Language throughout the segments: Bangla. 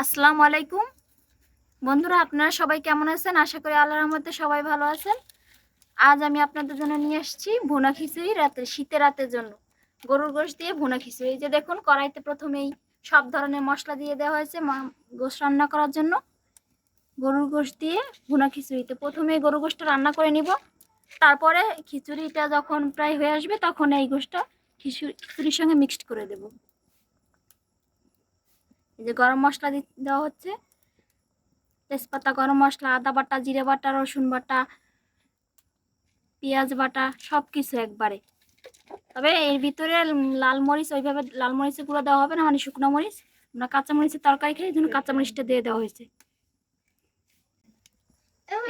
আসসালামু আলাইকুম বন্ধুরা, আপনারা সবাই কেমন আছেন? আশা করি আল্লাহর রহমতে সবাই ভালো আছেন। আজ আমি আপনাদের জন্য নিয়ে এসেছি ভুনা খিচুড়ি, শীতের রাতের জন্য গরুর গোশত দিয়ে ভুনা খিচুড়ি। এই যে দেখুন, কড়াইতে প্রথমেই সব ধরনের মশলা দিয়ে দেওয়া হয়েছে গোশত রান্না করার জন্য। গরুর গোশত দিয়ে ভুনা খিচুড়িতে প্রথমে গরুর গোশতটা রান্না করে নিব, তারপরে খিচুড়িটা যখন প্রায় হয়ে আসবে তখন এই গোশতটা খিচুড়ির সঙ্গে মিক্সড করে দেব। এই যে গরম মশলা দেওয়া হচ্ছে, তেজপাতা, গরম মশলা, আদা বাটা, জিরে বাটা, রসুন বাটা, পেঁয়াজ বাটা, সব কিছু একবারে। তবে এর ভিতরে লাল মরিচ, ওইভাবে লাল মরিচের গুঁড়ো দেওয়া হবে না, মানে শুকনো মরিচ। আমরা কাঁচা মরিচের তরকারি খাই, এই জন্য কাঁচা মরিচটা দিয়ে দেওয়া হয়েছে।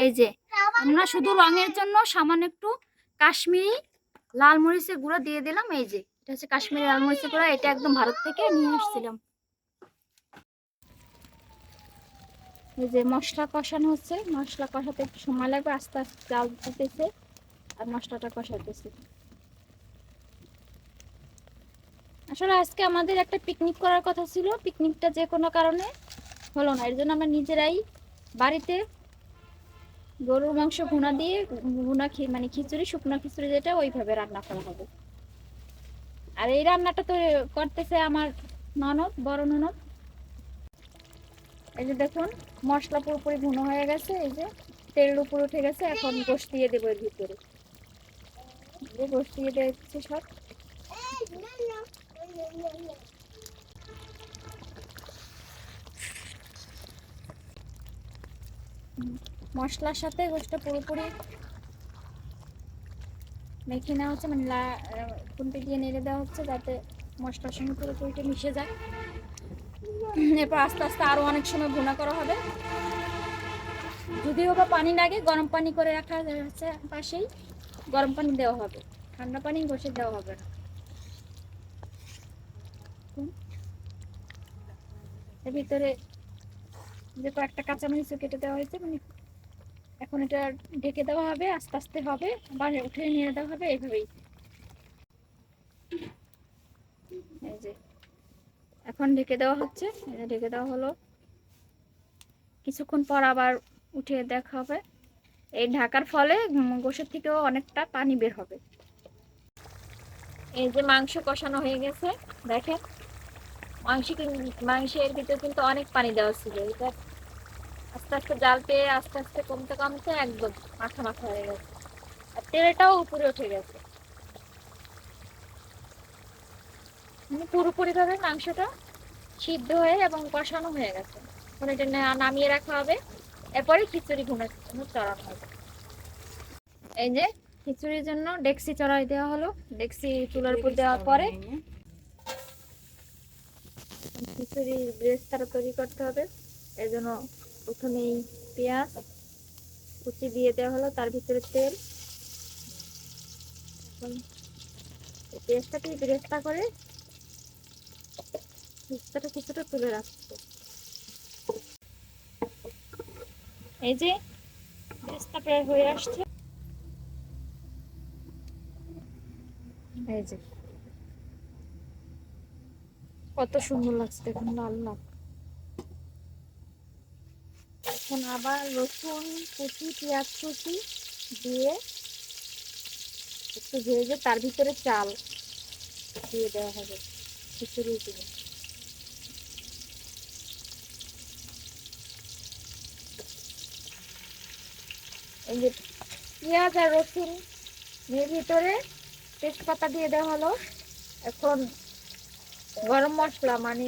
এই যে আমরা শুধু রঙের জন্য সামান্য একটু কাশ্মীরি লাল মরিচের গুঁড়ো দিয়ে দিলাম। এই যে এটা হচ্ছে কাশ্মীরি লাল মরিচের গুঁড়ো, এটা একদম ভারত থেকে নিয়ে আসছিলাম। এই যে মশলা কষানো হচ্ছে, মশলা কষাতে একটু সময় লাগবে, আস্তে আস্তে চাল দিতেছে আর মশলাটা কষাতেছে। আসলে আজকে আমাদের একটা পিকনিক করার কথা ছিল, পিকনিকটা যে কোনো কারণে হলো না। এর জন্য আমরা নিজেরাই বাড়িতে গরুর মাংস ভুনা দিয়ে মানে খিচুড়ি, শুকনো খিচুড়ি যেটা, ওইভাবে রান্না করা হবে। আর এই রান্নাটা তো করতেছে আমার ননদ, বড় ননদ। এই যে দেখুন, মশলা পুরোপুরি ভুনো হয়ে গেছে, এই যে তেলের উপর উঠে গেছে। এখন গোশত দিয়ে দেবো এর ভিতরে, গোশত দিয়ে দিচ্ছি সব। মশলার সাথে গোশতটা পুরোপুরি মেখে নেওয়া হচ্ছে, মানে খুন্তি দিয়ে নেড়ে দেওয়া হচ্ছে যাতে মশলার সঙ্গে পুরোপুরিটা মিশে যায়। এরপর আস্তে আস্তে আরও অনেক সময় ভুনা করা হবে। যদিও বা পানি লাগে, গরম পানি করে রাখা হচ্ছে পাশেই, গরম পানি দেওয়া হবে, ঠান্ডা পানি বসে দেওয়া হবে না। এর ভিতরে যে কয়েকটা কাঁচামরিচ কেটে দেওয়া হয়েছে, মানে এখন এটা ঢেকে দেওয়া হবে, আস্তে আস্তে হবে, আবার উঠে নিয়ে দেওয়া হবে, এইভাবেই। এই যে এখন ঢেকে দেওয়া হচ্ছে, ঢেকে দেওয়া হলো। কিছুক্ষণ পর আবার উঠে দেখা হবে। এই ঢাকার ফলে গোশের থেকেও অনেকটা পানি বের হবে। এই যে মাংস কষানো হয়ে গেছে, দেখেন মাংসের ভিতরে কিন্তু অনেক পানি দেওয়া ছিল। এটা আস্তে আস্তে জাল পেয়ে আস্তে আস্তে কমতে কমতে একদম মাখা মাখা হয়ে গেছে, আর তেলটাও উপরে উঠে গেছে। মানে পুরোপুরি ভাবে মাংসটা সিদ্ধ হয়ে এবং কষানো হয়ে গেছে। এখন এটা নামিয়ে রাখা হবে, এরপরে খিচুড়ি ভুনা চড়ানো হবে। এই যে খিচুড়ির জন্য ডেকচি চড়াই দেওয়া হলো, ডেকচি চুলার উপর দেওয়ার পরে খিচুড়ি বেরেস্তাটা তৈরি করতে হবে। এর জন্য প্রথমেই পেঁয়াজ কুচি দিয়ে দেওয়া হলো, তার ভিতরে তেল। এখন পেঁয়াজটাকে বেরেস্তা করে কিছুটা তুলে রাখছে। এই যে বেরেস্তা প্রায় হয়ে আসছে। এই যে কত সুন্দর লাগছে দেখুন, লাল লাল। এখন আবার রসুন কুচি, পেঁয়াজ কুচি দিয়ে একটু ভেজে তার ভিতরে চাল দিয়ে দেওয়া হবে খিচুড়ি দিয়ে। এই যে পেঁয়াজ আর রসুন এর ভিতরে তেজপাতা দিয়ে দেওয়া হলো। এখন গরম মশলা, মানে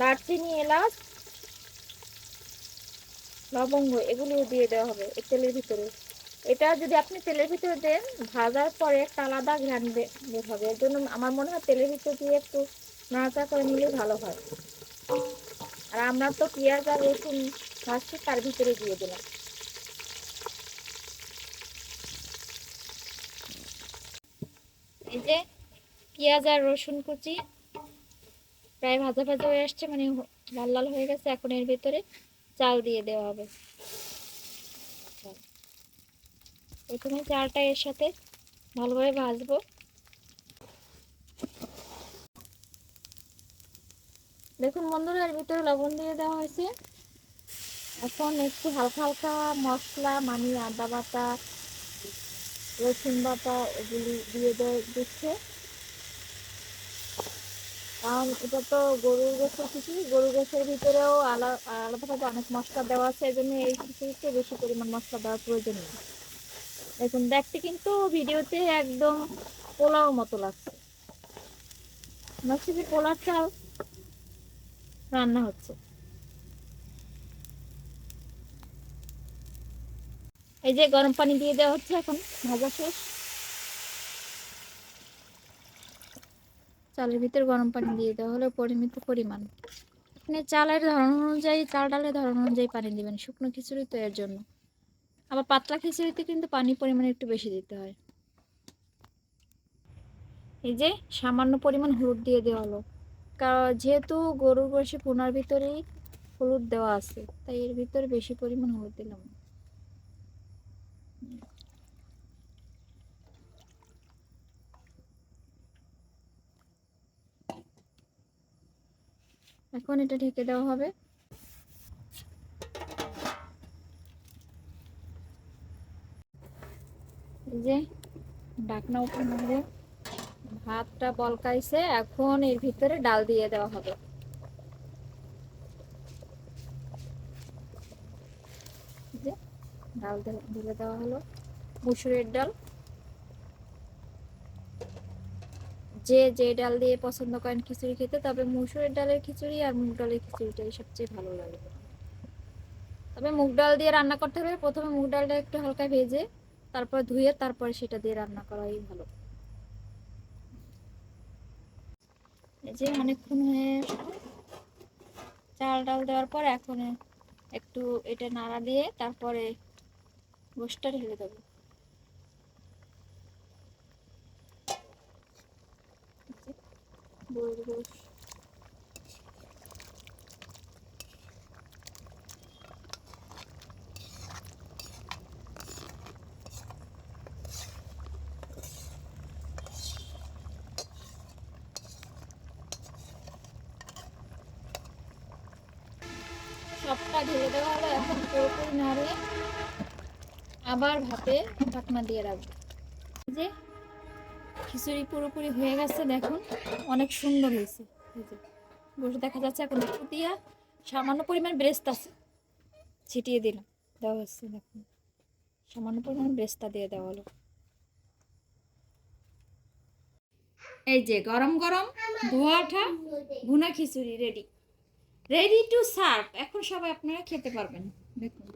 দারচিনি, এলাচ, লবঙ্গ, এগুলো দিয়ে দেওয়া হবে এই তেলের ভিতরে। এটা যদি আপনি তেলের ভিতরে দেন, ভাজার পরে একটা আলাদা ঘ্রাণ বের হবে। এর জন্য আমার মনে হয় তেলের ভিতরে দিয়ে একটু নাড়াচাড়া করে নিলে ভালো হয়। আর আমরা তো পেঁয়াজ আর রসুন ভাজছি, তার ভিতরে দিয়ে দিলাম। এই যে পেঁয়াজ আর রসুন কুচি প্রায় ভাজা ভাজা হয়ে আসছে, মানে লাল লাল হয়ে গেছে। এখন এর ভিতরে চাল দিয়ে দেওয়া হবে। প্রথমে চালটা এর সাথে ভালোভাবে ভাজবো। দেখুন বন্ধুরা, এর ভিতরে লবণ দিয়ে দেওয়া হয়েছে। এখন একটু হালকা হালকা মশলা মানে আদা বাটা, রসুন বাটা এগুলি দিয়ে দিচ্ছে। কারণ এটা তো গরুর গোশের খিচুড়ি, গরুর গোশের ভিতরেও আলাদাভাবে অনেক মশলা দেওয়া আছে, এই জন্য এই খিচুড়িতে বেশি পরিমাণ মশলা দেওয়ার প্রয়োজন নেই। দেখুন দেখতে কিন্তু ভিডিওতে একদম পোলাও মতো লাগছে, মনে হচ্ছে যে পোলার চাল রান্না হচ্ছে। এই যে গরম পানি দিয়ে দেওয়া হচ্ছে, এখন ভাজা শেষ। চালের ভিতরে গরম পানি দিয়ে দেওয়া হলো পরিমিত পরিমাণ। আপনি চালের ধরন অনুযায়ী, চাল ডালের ধরন অনুযায়ী পানি দিবেন, শুকনো খিচুড়ি তো এর জন্য। আবার পাতলা খিচুড়িতে কিন্তু পানি পরিমাণ একটু বেশি দিতে হয়। এই যে সামান্য পরিমাণ হলুদ দিয়ে দেওয়া হলো, কারণ যেহেতু গরুর গোশে পোনার ভিতরেই হলুদ দেওয়া আছে, তাই এর ভিতরে বেশি পরিমাণ হলুদ দিলাম। এখন এটা ঢেকে দেওয়া হবে। এই যে ঢাকনা উঠানো হবে, ভাতটা বলকাইছে, এখন এর ভিতরে ডাল দিয়ে দেওয়া হবে। যে ডাল ঢেলে দেওয়া হলো, মুসুরের ডাল। যে যে ডাল দিয়ে পছন্দ করেন খিচুড়ি খেতে, তবে মুসুরের ডালের খিচুড়ি আর মুগ ডালের খিচুড়িটাই সবচেয়ে ভালো লাগে। তবে মুগ ডাল দিয়ে রান্না করতে হলে প্রথমে মুগ ডালটা একটু হালকা ভেজে তারপর ধুয়ে তারপরে সেটা দিয়ে রান্না করাই ভালো। এই যে অনেকক্ষণ হয়ে চাল ডাল দেওয়ার পর এখন একটু এটা নাড়া দিয়ে তারপরে গোশটা ঢেলে দেবো। গরুর গোশ। সবটা ঢেলে দেওয়া হলো, এখন পুরোপুরি নাড়িয়ে আবার ভাপে ঢাকনা দিয়ে রাখবো। যে খিচুড়ি পুরোপুরি হয়ে গেছে, দেখুন অনেক সুন্দর হয়েছে। এই যে গোশ দেখা যাচ্ছে, এখন একটু দিয়া সামান্য পরিমাণ বেরেস্তা আছে ছিটিয়ে দিলাম, দেওয়া হচ্ছে। দেখুন সামান্য পরিমাণ বেরেস্তা দিয়ে দেওয়া হলো। এই যে গরম গরম ধোয়া ওঠা ভুনা খিচুড়ি রেডি, রেডি টু সার্ভ। এখন সবাই আপনারা খেতে পারবেন। দেখুন